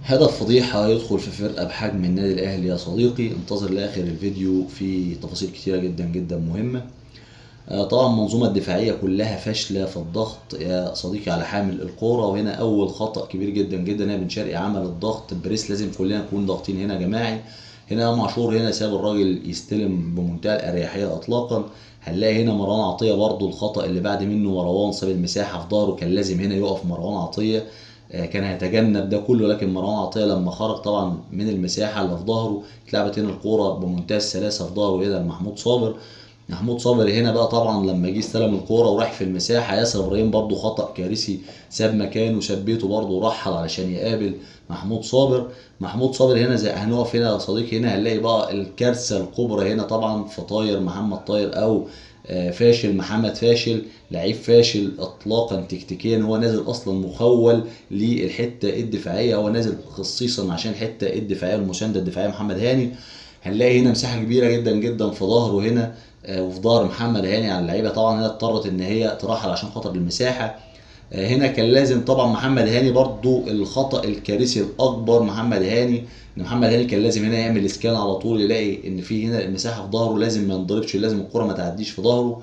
هدف فضيحة يدخل في فرقة بحجم النادي الأهلي يا صديقي، انتظر لآخر الفيديو، في تفاصيل كتيرة جدا جدا مهمة. طبعا المنظومة الدفاعية كلها فاشلة في الضغط يا صديقي على حامل الكورة، وهنا أول خطأ كبير جدا جدا. هنا بن شرقي عمل الضغط بريس، لازم كلنا نكون ضاغطين هنا جماعي. هنا إمام عاشور هنا ساب الراجل يستلم بمنتهى الأريحية إطلاقا. هنلاقي هنا مروان عطية برضو الخطأ اللي بعد منه، مروان ساب المساحة في ظهره، كان لازم هنا يقف مروان عطية. كان هيتجنب ده كله، لكن مروان عطية لما خرج طبعا من المساحة اللي في ظهره، اتلعبت هنا الكورة بمنتهى السلاسة في ظهره هنا لمحمود صابر. محمود صابر هنا بقى طبعا لما جه استلم الكوره وراح في المساحه، ياسر ابراهيم برضو خطا كارثي، ساب مكانه ساب بيته برضو ورحل علشان يقابل محمود صابر. محمود صابر هنا زي هنقف هنا يا صديقي، هنا هنلاقي بقى الكارثه الكبرى هنا طبعا في طاير محمد طاير، او فاشل محمد فاشل، لعيب فاشل اطلاقا تكتيكيا. هو نازل اصلا مخول للحته الدفاعيه، هو نازل خصيصا عشان الحته الدفاعيه والمسانده الدفاعيه محمد هاني. هنلاقي هنا مساحه كبيره جدا جدا في ظهره هنا، وفي ظهر محمد هاني على اللعيبه. طبعا هنا اضطرت ان هي ترحل عشان خاطر المساحه. هنا كان لازم طبعا محمد هاني برضو الخطا الكارثي الاكبر محمد هاني، ان محمد هاني كان لازم هنا يعمل اسكان على طول، يلاقي ان في هنا المساحه في ظهره، لازم ما ينضربش، لازم الكره ما تعديش في ظهره.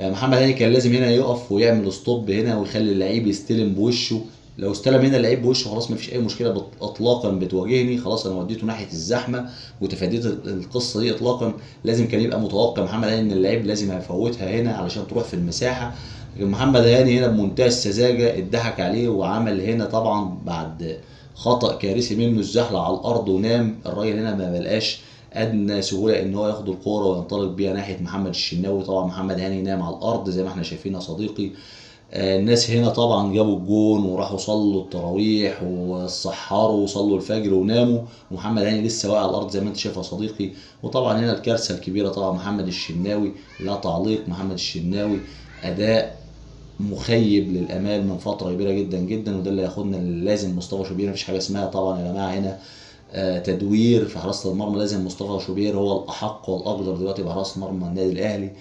محمد هاني كان لازم هنا يقف ويعمل ستوب هنا ويخلي اللعيب يستلم بوشه. لو استلم هنا اللعيب بوشه خلاص مفيش اي مشكله اطلاقا بتواجهني، خلاص انا وديته ناحيه الزحمه وتفاديت القصه دي اطلاقا. لازم كان يبقى متوقع محمد هاني ان اللعيب لازم هيفوتها هنا علشان تروح في المساحه. لكن محمد هاني هنا بمنتهى السذاجه اتضحك عليه، وعمل هنا طبعا بعد خطأ كارثي منه الزحلق على الارض ونام. الراجل هنا ما بلقاش ادنى سهوله ان هو ياخد الكوره وينطلق بيها ناحيه محمد الشناوي. طبعا محمد هاني نام على الارض زي ما احنا شايفين يا صديقي. الناس هنا طبعا جابوا الجون وراحوا صلوا التراويح وسحروا وصلوا الفجر وناموا، ومحمد هاني لسه واقع على الارض زي ما انت شايف يا صديقي. وطبعا هنا الكارثه الكبيره طبعا محمد الشناوي، لا تعليق. محمد الشناوي اداء مخيب للامال من فتره كبيره جدا جدا، وده اللي ياخدنا لازم مصطفى شوبير. مفيش حاجه اسمها طبعا يا جماعه هنا تدوير في حراسه المرمى، لازم مصطفى شوبير هو الاحق والاقدر دلوقتي بحراسه مرمى النادي الاهلي.